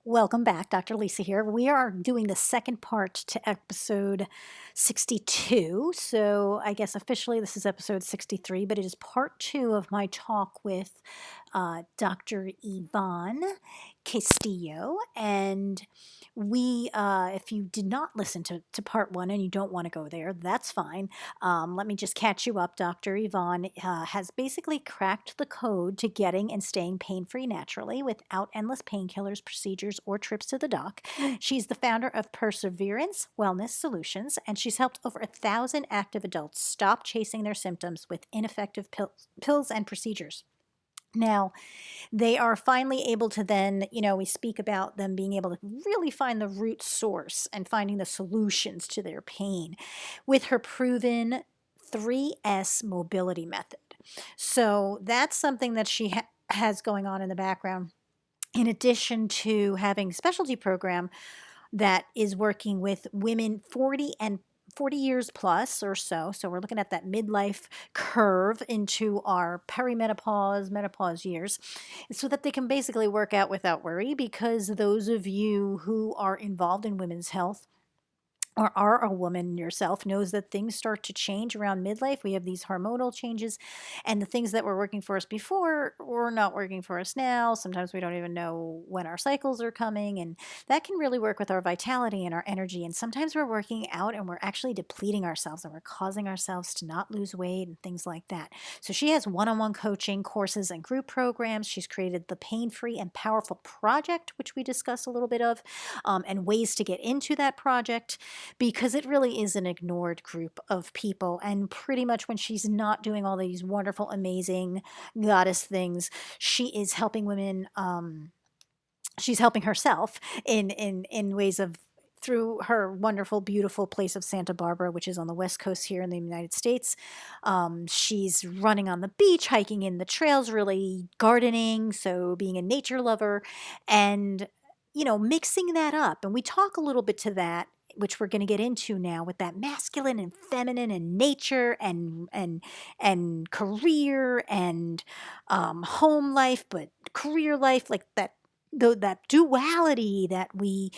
Welcome back, Dr. Lisa here. We are doing the second part to episode 62. So I guess officially this is episode 63, but it is part two of my talk with Dr. Yvonne Castillo. And if you did not listen to part one and you don't want to go there, that's fine. Let me just catch you up. Dr. Yvonne has basically cracked the code to getting and staying pain-free naturally without endless painkillers, procedures, or trips to the doc. She's the founder of Perseverance Wellness Solutions, and she's helped over 1,000 active adults stop chasing their symptoms with ineffective pills and procedures. Now, they are finally able to then, we speak about them being able to really find the root source and finding the solutions to their pain with her proven 3S mobility method. So that's something that she has going on in the background, in addition to having a specialty program that is working with women 40 years plus or so. So we're looking at that midlife curve into our perimenopause, menopause years, so that they can basically work out without worry, because those of you who are involved in women's health or are a woman yourself knows that things start to change around midlife. We have these hormonal changes, and the things that were working for us before were not working for us now. Sometimes we don't even know when our cycles are coming, and that can really work with our vitality and our energy. And sometimes we're working out and we're actually depleting ourselves, and we're causing ourselves to not lose weight and things like that. So she has one-on-one coaching courses and group programs. She's created the Pain-Free and Powerful Project, which we discuss a little bit of, and ways to get into that project, because it really is an ignored group of people. And pretty much when she's not doing all these wonderful, amazing goddess things, she is helping women. She's helping herself in ways of, through her wonderful, beautiful place of Santa Barbara, which is on the West Coast here in the United States. She's running on the beach, hiking in the trails, really gardening, so being a nature lover, and mixing that up. And we talk a little bit to that, which we're going to get into now, with that masculine and feminine and nature and career and home life, but career life, like that. That duality that we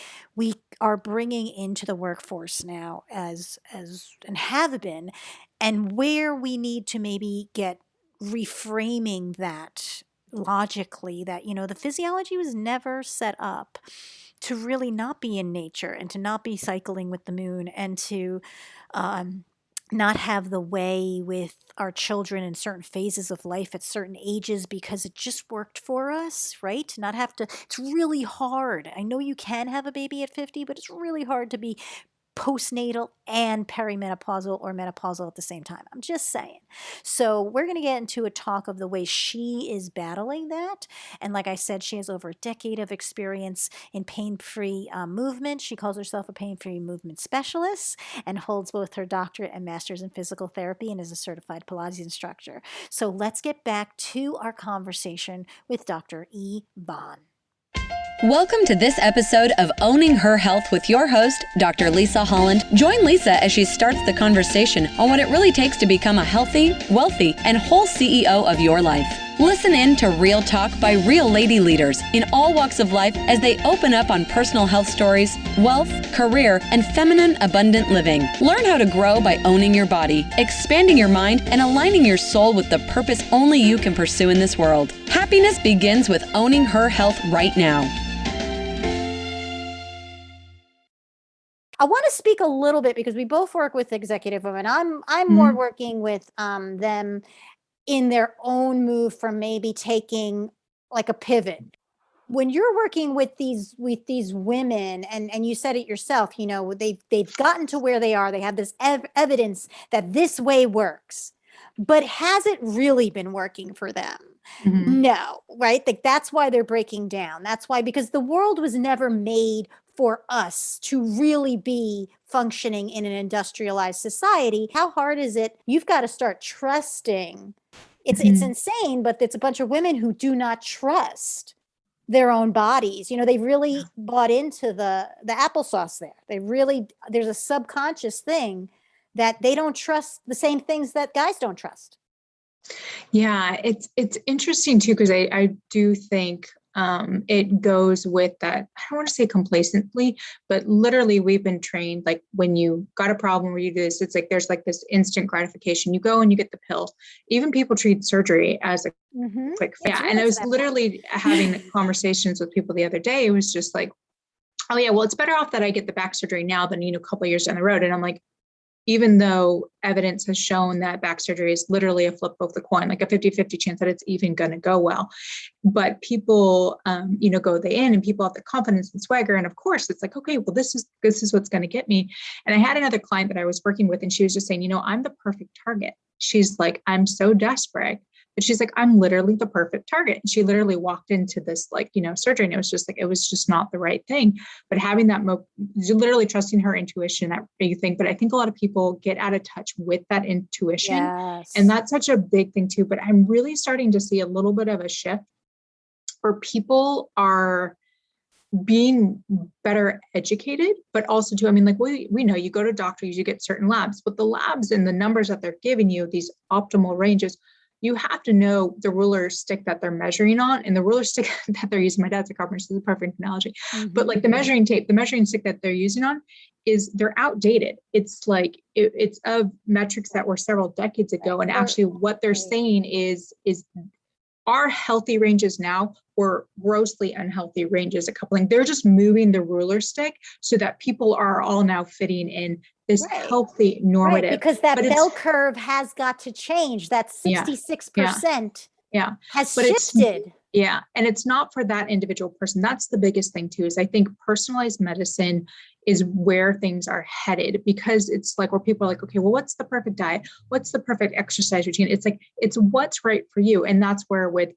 are bringing into the workforce now, as and have been, and where we need to maybe get reframing that logically, that the physiology was never set up to really not be in nature and to not be cycling with the moon, and to not have the way with our children in certain phases of life at certain ages, because it just worked for us, right? To not have to, it's really hard. I know you can have a baby at 50, but it's really hard to be postnatal and perimenopausal or menopausal at the same time. I'm just saying. So we're going to get into a talk of the way she is battling that. And like I said, she has over a decade of experience in pain-free movement. She calls herself a pain-free movement specialist and holds both her doctorate and master's in physical therapy, and is a certified Pilates instructor. So let's get back to our conversation with Dr. Yvonne. Welcome to this episode of Owning Her Health with your host, Dr. Lisa Holland. Join Lisa as she starts the conversation on what it really takes to become a healthy, wealthy, and whole CEO of your life. Listen in to real talk by real lady leaders in all walks of life as they open up on personal health stories, wealth, career, and feminine abundant living. Learn how to grow by owning your body, expanding your mind, and aligning your soul with the purpose only you can pursue in this world. Happiness begins with owning her health right now. I want to speak a little bit, because we both work with executive women. I'm more working with them in their own move from maybe taking like a pivot. When you're working with these women, and you said it yourself, they've gotten to where they are. They have this evidence that this way works, but has it really been working for them? Mm-hmm. No, right? Like, that's why they're breaking down. That's why, because the world was never made for us to really be functioning in an industrialized society. How hard is it? You've got to start trusting. It's insane, but it's a bunch of women who do not trust their own bodies. They really bought into the applesauce there. There's a subconscious thing that they don't trust the same things that guys don't trust. Yeah, it's interesting too, because I do think it goes with that. I don't want to say complacently, but literally we've been trained, like when you got a problem where you do this, it's like there's like this instant gratification. You go and you get the pill. Even people treat surgery as a quick fix. And I was literally having conversations with people the other day. It was just like, oh yeah, well, it's better off that I get the back surgery now than, a couple of years down the road. And I'm like, even though evidence has shown that back surgery is literally a flip of the coin, like a 50-50 chance that it's even going to go well. But people, go in and people have the confidence and swagger. And of course it's like, okay, well, this is what's going to get me. And I had another client that I was working with, and she was just saying, I'm the perfect target. She's like, I'm so desperate. But she's like, I'm literally the perfect target. And she literally walked into this, surgery. And it was just not the right thing. But having that, literally trusting her intuition, that big thing. But I think a lot of people get out of touch with that intuition. Yes. And that's such a big thing too. But I'm really starting to see a little bit of a shift where people are being better educated, but also too, we know you go to doctors, you get certain labs, but the labs and the numbers that they're giving you, these optimal ranges, you have to know the ruler stick that they're measuring on, and the ruler stick that they're using. My dad's a carpenter, so this is a perfect analogy. But like the measuring tape, the measuring stick that they're using on they're outdated. It's like, it's of metrics that were several decades ago. And actually what they're saying is our healthy ranges now were grossly unhealthy ranges a coupling. They're just moving the ruler stick so that people are all now fitting in this healthy normative. Right, because that bell curve has got to change. That 66% has shifted. And it's not for that individual person. That's the biggest thing too, is I think personalized medicine is where things are headed, because it's like where people are like, okay, well, what's the perfect diet? What's the perfect exercise routine? It's like, it's what's right for you. And that's where with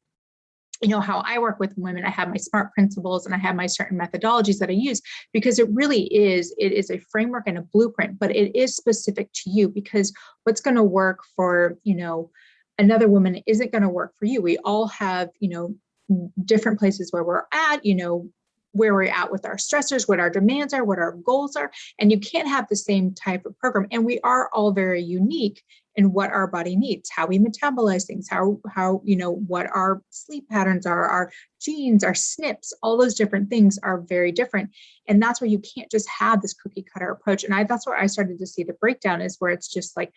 how I work with women, I have my SMART principles and I have my certain methodologies that I use, because it is a framework and a blueprint, but it is specific to you, because what's going to work for, another woman isn't going to work for you. We all have, different places where we're at, where we're at with our stressors, what our demands are, what our goals are. And you can't have the same type of program. And we are all very unique in what our body needs, how we metabolize things, how what our sleep patterns are, our genes, our SNPs, all those different things are very different. And that's where you can't just have this cookie cutter approach. And that's where I started to see the breakdown, is where it's just like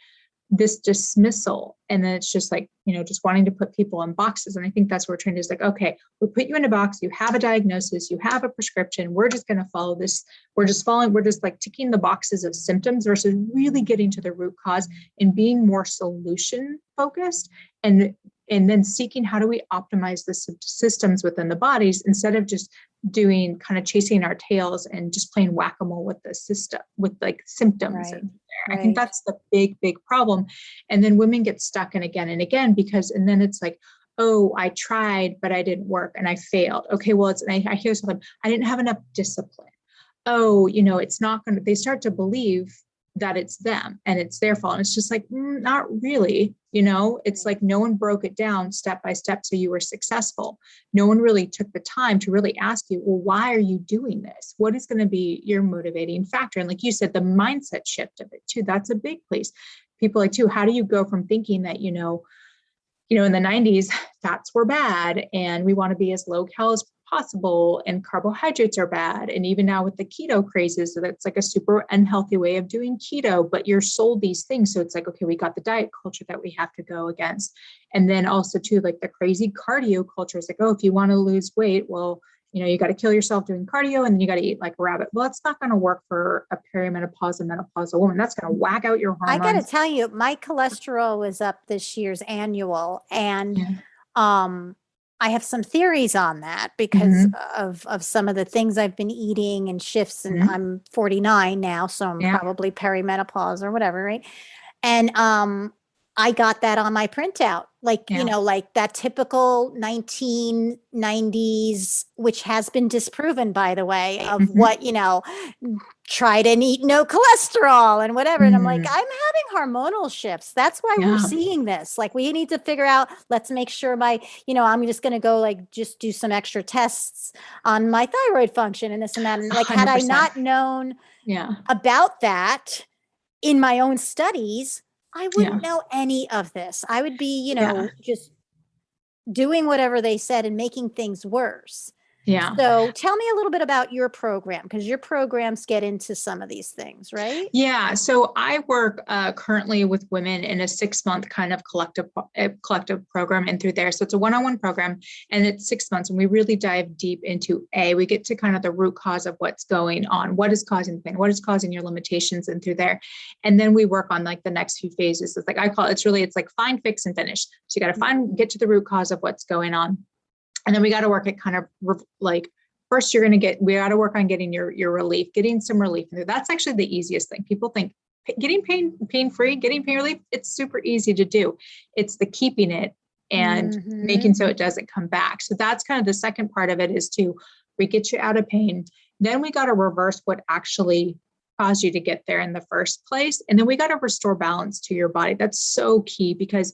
this dismissal. And then it's just like, just wanting to put people in boxes. And I think that's where we're trying to is like, okay, we'll put you in a box. You have a diagnosis, you have a prescription. We're just going to follow this. We're just like ticking the boxes of symptoms versus really getting to the root cause and being more solution focused, and then seeking how do we optimize the systems within the bodies, instead of just doing kind of chasing our tails and just playing whack-a-mole with the system, with like symptoms. I think that's the big problem. And then women get stuck in again and again, and then it's like, oh, I tried, but I didn't work and I failed. Okay, well, I hear something, I didn't have enough discipline. Oh, it's not going to, they start to believe that it's them and it's their fault. And it's just like, not really, it's like no one broke it down step by step so you were successful. No one really took the time to really ask you, well, why are you doing this? What is going to be your motivating factor? And like you said, the mindset shift of it too, that's a big place. People like too, how do you go from thinking that, in the 90s, fats were bad and we want to be as low cal as possible and carbohydrates are bad. And even now with the keto crazes, that's like a super unhealthy way of doing keto, but you're sold these things. So it's like, okay, we got the diet culture that we have to go against. And then also too, like the crazy cardio culture is like, oh, if you want to lose weight, well, you got to kill yourself doing cardio and then you got to eat like a rabbit. Well, it's not going to work for a perimenopause and menopausal woman. That's going to whack out your hormones. I got to tell you, my cholesterol was up this year's annual, and I have some theories on that because of some of the things I've been eating and shifts, and I'm 49 now, so I'm probably perimenopause or whatever, right? And I got that on my printout, like, like that typical 1990s, which has been disproven, by the way, of what, try to eat no cholesterol and whatever. And I'm like, I'm having hormonal shifts. That's why we're seeing this. Like, we need to figure out, let's make sure I'm just going to go just do some extra tests on my thyroid function and this and that. And like, 100%. Had I not known about that in my own studies, I wouldn't know any of this. I would be, just doing whatever they said and making things worse. Yeah. So tell me a little bit about your program, because your programs get into some of these things, right? Yeah, so I work currently with women in a 6 month kind of collective program and through there. So it's a one-on-one program and it's 6 months, and we really dive deep into we get to kind of the root cause of what's going on, what is causing the pain, what is causing your limitations, and through there. And then we work on like the next few phases. It's like I call it, it's like find, fix, and finish. So you got to get to the root cause of what's going on. And then we got to work at kind of like, first we got to work on getting your relief, getting some relief. That's actually the easiest thing. People think getting pain-free, getting pain relief, it's super easy to do. It's the keeping it and making so it doesn't come back. So that's kind of the second part of it, is we get you out of pain. Then we got to reverse what actually caused you to get there in the first place. And then we got to restore balance to your body. That's so key, because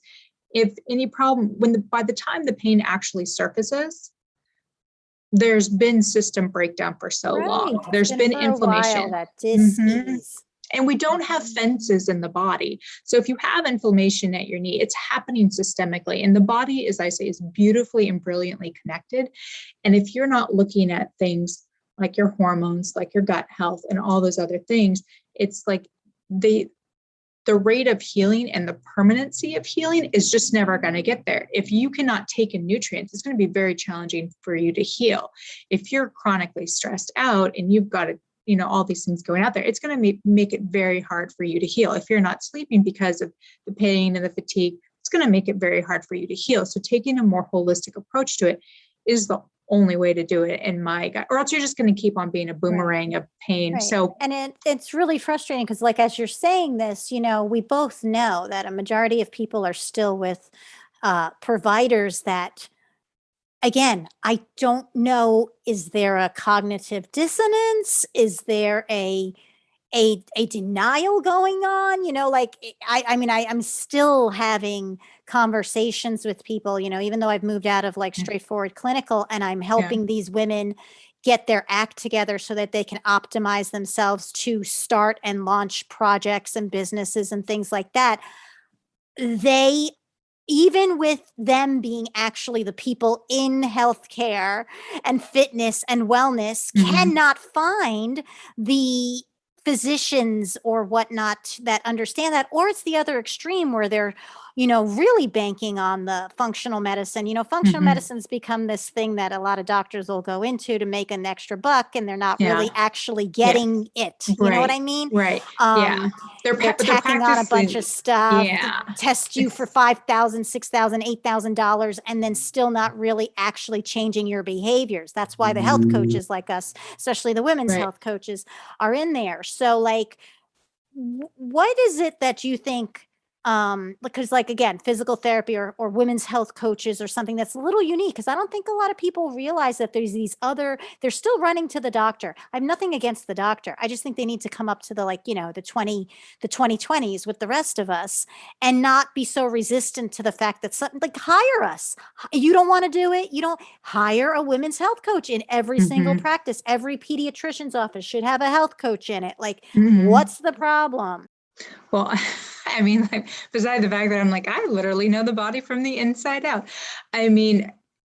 if any problem, by the time the pain actually surfaces, there's been system breakdown for so long. There's been inflammation. That dis-ease. And we don't have fences in the body. So if you have inflammation at your knee, it's happening systemically. And the body, as I say, is beautifully and brilliantly connected. And if you're not looking at things like your hormones, like your gut health and all those other things, it's like the rate of healing and the permanency of healing is just never going to get there. If you cannot take in nutrients, it's going to be very challenging for you to heal. If you're chronically stressed out and you've got all these things going out there, it's going to make it very hard for you to heal. If you're not sleeping because of the pain and the fatigue, it's going to make it very hard for you to heal. So taking a more holistic approach to it is the only way to do it in my gut, or else you're just going to keep on being a boomerang of pain. Right. So, and it's really frustrating, because like, as you're saying this, we both know that a majority of people are still with providers that, again, I don't know, is there a cognitive dissonance? Is there a denial going on? I'm still having conversations with people, even though I've moved out of like straightforward clinical, and I'm helping these women get their act together so that they can optimize themselves to start and launch projects and businesses and things like that. Even with them being actually the people in healthcare and fitness and wellness, cannot find the physicians or whatnot that understand that. Or it's the other extreme, where they're really banking on the functional medicine. Functional medicine's become this thing that a lot of doctors will go into to make an extra buck, and they're not really actually getting it. You know what I mean? Right. They're tacking on a bunch of stuff, test you for $5,000, $6,000, $8,000, and then still not really actually changing your behaviors. That's why the health coaches like us, especially the women's health coaches, are in there. So like, what is it that you think, because like, again, physical therapy or women's health coaches or something that's a little unique, because I don't think a lot of people realize that there's they're still running to the doctor. I have nothing against the doctor. I just think they need to come up to the, like, the 2020s with the rest of us, and not be so resistant to the fact that something like, hire us. You don't want to do it. You don't hire a women's health coach in every single practice. Every pediatrician's office should have a health coach in it. Like, what's the problem? Well, I mean, like, besides the fact that I'm like, I literally know the body from the inside out. I mean,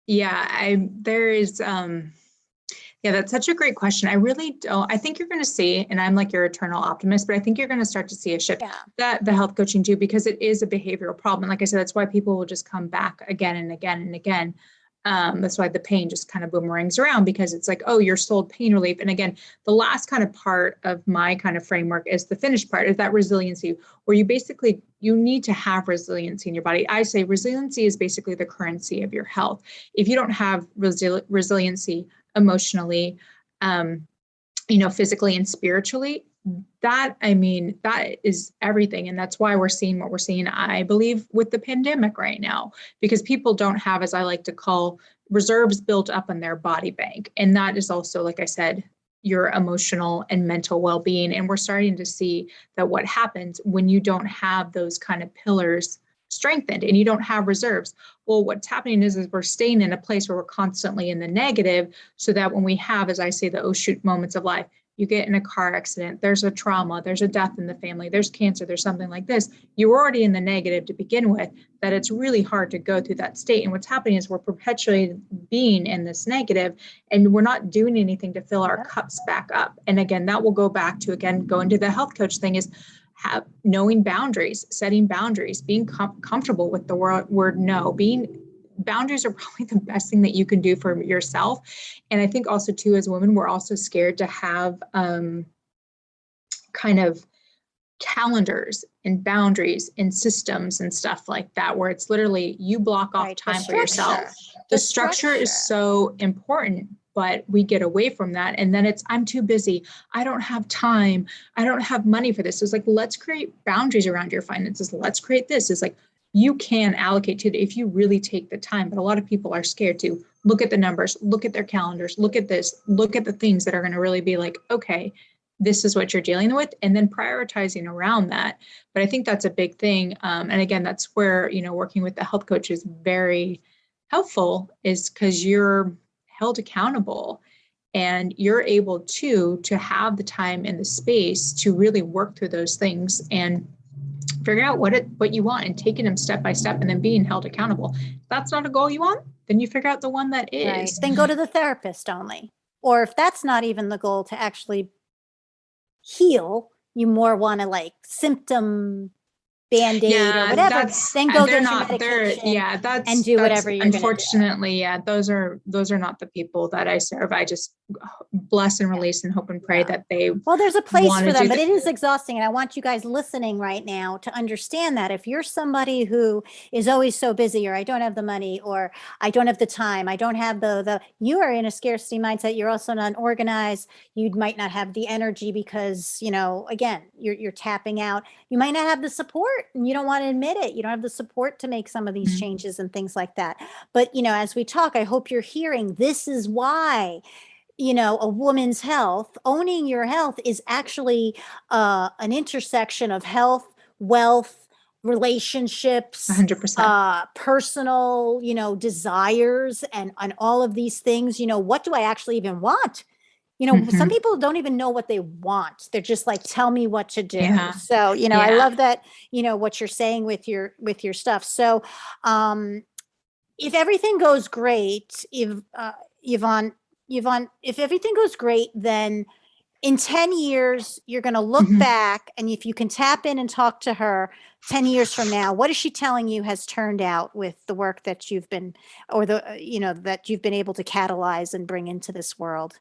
there is, that's such a great question. I really don't, I think you're going to see, and I'm like your eternal optimist, but I think you're going to start to see a shift that the health coaching too, because it is a behavioral problem. And like I said, that's why people will just come back again and again and again. That's why the pain just kind of boomerangs around, because it's like, oh, you're sold pain relief. And again, the last kind of part of my kind of framework is the finished part, is that resiliency, where you need to have resiliency in your body. I say resiliency is basically the currency of your health. If you don't have resiliency emotionally, physically and spiritually, that is everything. And that's why we're seeing what we're seeing, I believe, with the pandemic right now, because people don't have, as I like to call, reserves built up in their body bank. And that is also, like I said, your emotional and mental well-being. And we're starting to see that what happens when you don't have those kind of pillars strengthened and you don't have reserves. Well, what's happening is we're staying in a place where we're constantly in the negative, so that when we have, as I say, the oh shoot moments of life, you get in a car accident, there's a trauma, there's a death in the family, there's cancer, there's something like this, you're already in the negative to begin with, that it's really hard to go through that state. And what's happening is we're perpetually being in this negative, and we're not doing anything to fill our cups back up. And again, that will go back to, again, going to the health coach thing, is knowing boundaries, setting boundaries, being comfortable with the word no, boundaries are probably the best thing that you can do for yourself. And I think also too, as women, we're also scared to have kind of calendars and boundaries and systems and stuff like that, where it's literally you block off time for yourself. The structure is so important, but we get away from that. And then I'm too busy. I don't have time. I don't have money for this. So it's like, let's create boundaries around your finances. Let's create this. It's like, you can allocate to it if you really take the time. But a lot of people are scared to look at the numbers, look at their calendars, look at this, look at the things that are going to really be like, okay, this is what you're dealing with, and then prioritizing around that. But I think that's a big thing. And again, that's where, working with the health coach is very helpful, is because you're held accountable and you're able to have the time and the space to really work through those things and figure out what you want, and taking them step by step, and then being held accountable. If that's not a goal you want, then you figure out the one that is. Right. Then go to the therapist only. Or if that's not even the goal, to actually heal, you more want to like symptom Band-Aid or whatever, then go get your medication and do whatever you're unfortunately, those are not the people that I serve. I just bless and release and hope and pray that they there's a place for them, but it is exhausting. And I want you guys listening right now to understand that if you're somebody who is always so busy, or I don't have the money, or I don't have the time, I don't have you are in a scarcity mindset. You're also not organized. You might not have the energy because, again, you're tapping out. You might not have the support, and you don't want to admit it. You don't have the support to make some of these changes and things like that. But, as we talk, I hope you're hearing, this is why, a woman's health, owning your health, is actually an intersection of health, wealth, relationships, 100%. Personal, desires, and all of these things. What do I actually even want? Some people don't even know what they want. They're just like, tell me what to do. Yeah. So, I love that, what you're saying with your stuff. So, if everything goes great, Yvonne, if everything goes great, then in 10 years, you're going to look back, and if you can tap in and talk to her 10 years from now, what is she telling you has turned out with the work that you've been, or that you've been able to catalyze and bring into this world?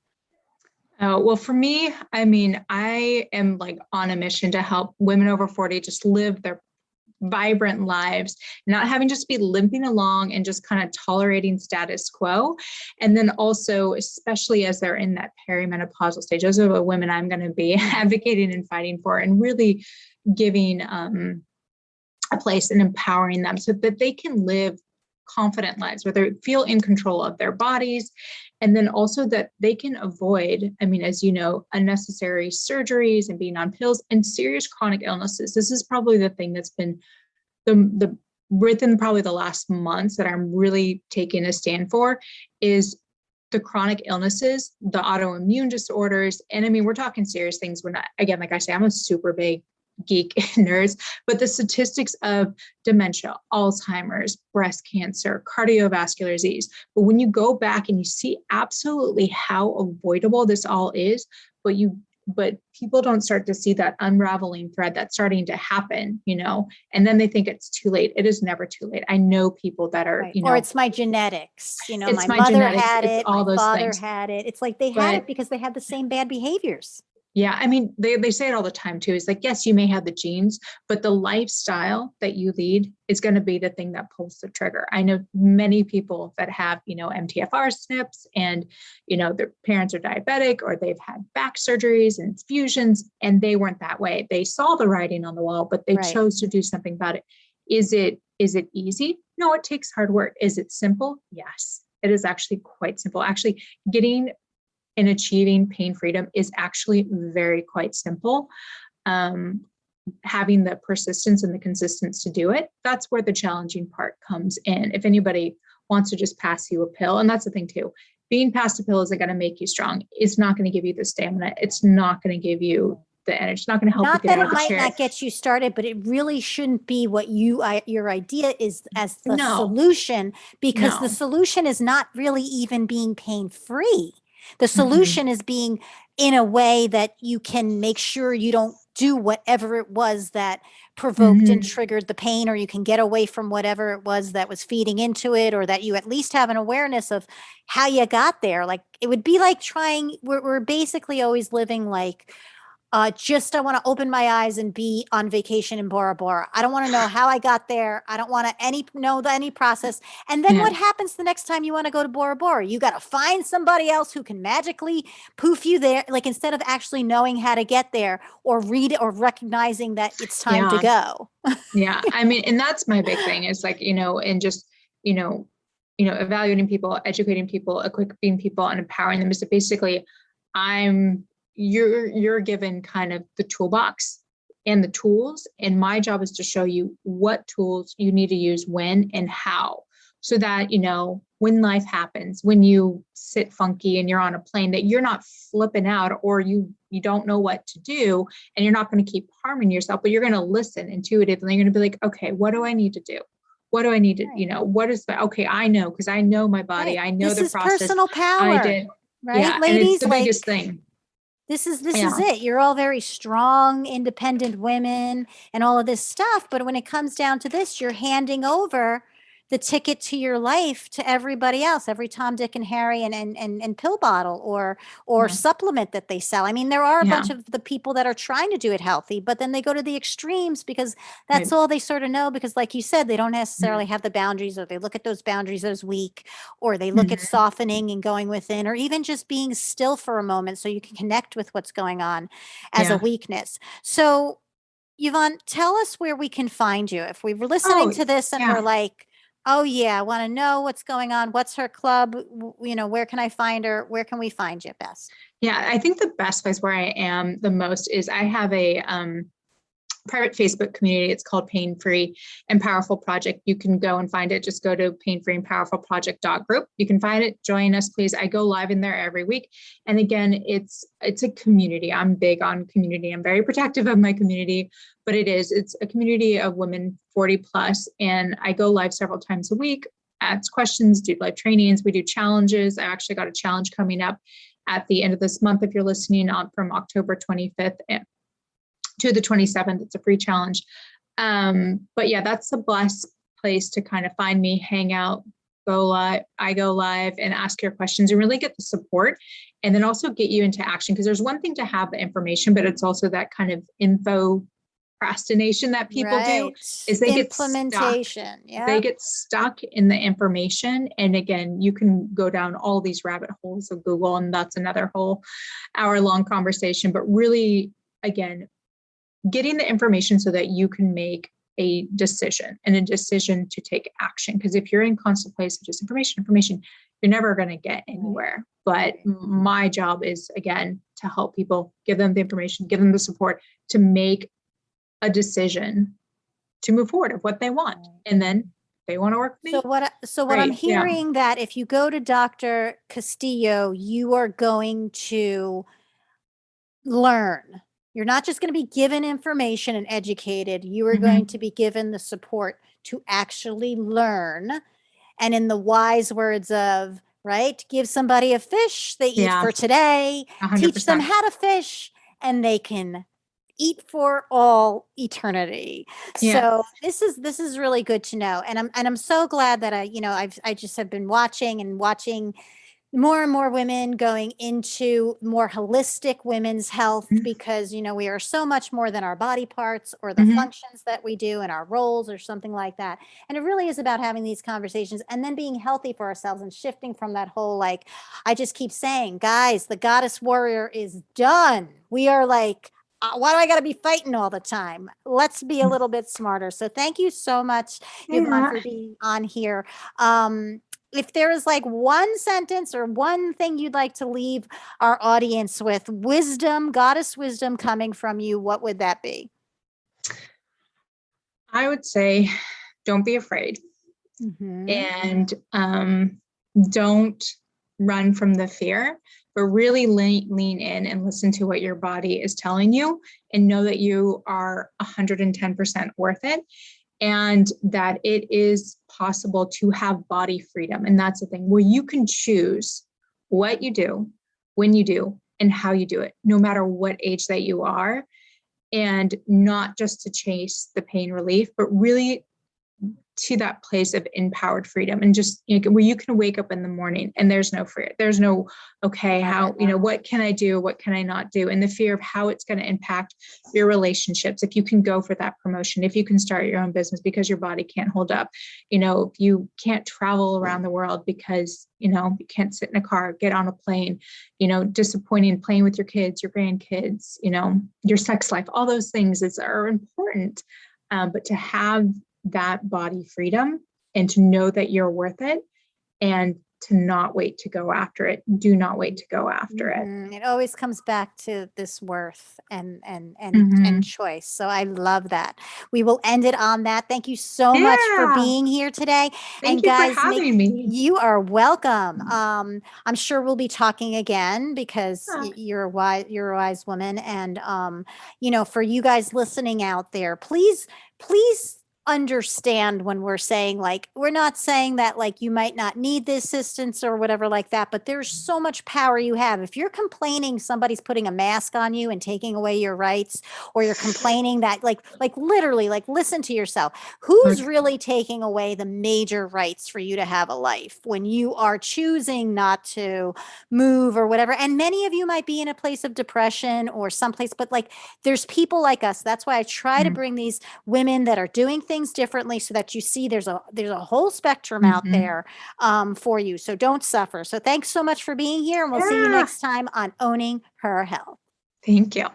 Well, for me, I am like on a mission to help women over 40 just live their vibrant lives, not having just be limping along and just kind of tolerating status quo. And then also, especially as they're in that perimenopausal stage, those are the women I'm going to be advocating and fighting for, and really giving a place and empowering them so that they can live confident lives where they feel in control of their bodies. And then also that they can avoid, as you know, unnecessary surgeries and being on pills and serious chronic illnesses. This is probably the thing that's been the within probably the last months that I'm really taking a stand for, is the chronic illnesses, the autoimmune disorders. And we're talking serious things. We're not, again, like I say, I'm a super big geek nerds, but the statistics of dementia, Alzheimer's, breast cancer, cardiovascular disease. But when you go back and you see absolutely how avoidable this all is, but people don't start to see that unraveling thread that's starting to happen, and then they think it's too late. It is never too late. I know people that are, or it's my genetics, it's my mother genetics, had it, all my those father things. had it. It's like they had it because they had the same bad behaviors. Yeah. They say it all the time too. It's like, yes, you may have the genes, but the lifestyle that you lead is going to be the thing that pulls the trigger. I know many people that have, MTFR SNPs, and, their parents are diabetic, or they've had back surgeries and fusions, and they weren't that way. They saw the writing on the wall, but they chose to do something about it. Is it easy? No, it takes hard work. Is it simple? Yes, it is actually quite simple. Actually, getting and achieving pain freedom is actually quite simple. Having the persistence and the consistency to do it, that's where the challenging part comes in. If anybody wants to just pass you a pill, and that's the thing too, being past a pill isn't going to make you strong. It's not going to give you the stamina. It's not going to give you the energy. It's not going to help you Not get that out it of the might chair. not get you started, but it really shouldn't be what your idea is as the No, solution, because the no. solution is not really even being pain free. The Hmm. solution is being in a way that you can make sure you don't do whatever it was that provoked and Hmm. triggered the pain, or you can get away from whatever it was that was feeding into it, or that you at least have an awareness of how you got there. Like it would be like we're basically always living like, just I want to open my eyes and be on vacation in Bora Bora. I don't want to know how I got there. I don't want to any process. And then Yeah, what happens the next time you want to go to Bora Bora? You got to find somebody else who can magically poof you there. Like instead of actually knowing how to get there or read it or recognizing that it's time to yeah, go. yeah. I mean, and that's my big thing is like, and just, you know, evaluating people, educating people, equipping people, and empowering them is that basically I'm you're given kind of the toolbox and the tools. And my job is to show you what tools you need to use when and how. So that, when life happens, when you sit funky and you're on a plane, that you're not flipping out or you don't know what to do, and you're not going to keep harming yourself, but you're going to listen intuitively. You're going to be like, okay, what do I need to do? What do I need to, Right. what is the, okay, I know, because I know my body, Right. I know This the is process. personal I power, did. right, Yeah. And it's ladies? the biggest Like thing. this is Yeah. it. You're all very strong, independent women and all of this stuff. But when it comes down to this, you're handing over the ticket to your life to everybody else, every Tom, Dick, and Harry and pill bottle or Yeah. supplement that they sell. I mean, there are a Yeah. bunch of the people that are trying to do it healthy, but then they go to the extremes because that's Right. all they sort of know. Because, like you said, they don't necessarily Mhm. have the boundaries, or they look at those boundaries as weak, or they look at Mhm. softening and going within, or even just being still for a moment so you can connect with what's going on as a Yeah. weakness. So, Yvonne, tell us where we can find you. If we were listening Oh, to this and we're yeah. like, oh, yeah, I want to know what's going on. What's her club? Where can I find her? Where can we find you best? Yeah. I think the best place where I am the most is I have a private Facebook community. It's called Pain Free and Powerful Project. You can go and find it. Just go to painfreeandpowerfulproject.group. You can find it. Join us, please. I go live in there every week. And again, it's a community. I'm big on community. I'm very protective of my community, but it's a community of women 40 plus. And I go live several times a week, ask questions, do live trainings. We do challenges. I actually got a challenge coming up at the end of this month. If you're listening on from October 25th to the 27th. It's a free challenge. But yeah, that's the best place to kind of find me, hang out, go live. I go live and ask your questions and really get the support, and then also get you into action. Because there's one thing to have the information, but it's also that kind of info procrastination that people do Right. is they get stuck. Implementation. They Yeah. get stuck in the information. And again, you can go down all these rabbit holes of Google, and that's another whole hour-long conversation. But really, again, getting the information so that you can make a decision and a decision to take action. Because if you're in constant place of just information, you're never going to get anywhere. But Right. my job is, again, to help people, give them the information, give them the support to make a decision to move forward of what they want. And then they want to work with me. So what I'm Great. Yeah. hearing, that if you go to Dr. Castillo, you are going to learn. You're not just going to be given information and educated. You are going Mm-hmm. to be given the support to actually learn. And in the wise words of, right, give somebody a fish they eat Yeah. for today, teach them 100%. how to fish, and they can eat for all eternity. Yeah. So this is really good to know. And I'm so glad that I just have been watching more and more women going into more holistic women's health, because we are so much more than our body parts or the Mm-hmm. functions that we do in our roles or something like that. And it really is about having these conversations and then being healthy for ourselves and shifting from that whole, like, I just keep saying, guys, the goddess warrior is done. We are like, why do I got to be fighting all the time? Let's be a little bit smarter. So thank you so much, Yvonne, Yeah. for being on here. If there is like one sentence or one thing you'd like to leave our audience with, wisdom, goddess wisdom coming from you, what would that be? I would say don't be afraid. Mm-hmm. And don't run from the fear, but really lean in and listen to what your body is telling you and know that you are 110% worth it and that it is possible to have body freedom. And that's the thing where you can choose what you do, when you do, and how you do it, no matter what age that you are, and not just to chase the pain relief, but really to that place of empowered freedom and just, where you can wake up in the morning and there's no fear. There's no, okay, how, what can I do? What can I not do? And the fear of how it's going to impact your relationships. If you can go for that promotion, if you can start your own business because your body can't hold up, if you can't travel around the world because, you can't sit in a car, get on a plane, disappointing playing with your kids, your grandkids, your sex life, all those things are important. But to have that body freedom and to know that you're worth it and to not wait to go after it. Do not wait to go after it. It always comes back to this worth and choice. So I love that. We will end it on that. Thank you so much for being here today. Thank you for having me. You are welcome. I'm sure we'll be talking again because you're a wise woman. And for you guys listening out there, please understand when we're saying, like, we're not saying that, like, you might not need the assistance or whatever like that, but there's so much power you have. If you're complaining somebody's putting a mask on you and taking away your rights, or you're complaining that like literally, like, listen to yourself. Who's really taking away the major rights for you to have a life when you are choosing not to move or whatever? And many of you might be in a place of depression or someplace, but like, there's people like us. That's why I try to bring these women that are doing things differently so that you see there's a whole spectrum out there for you. So don't suffer. So thanks so much for being here, and we'll see you next time on Owning Her Health. Thank you.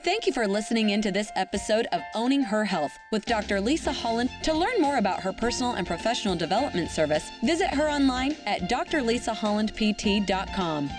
Thank you for listening into this episode of Owning Her Health with Dr. Lisa Holland. To learn more about her personal and professional development service, visit her online at drlisahollandpt.com.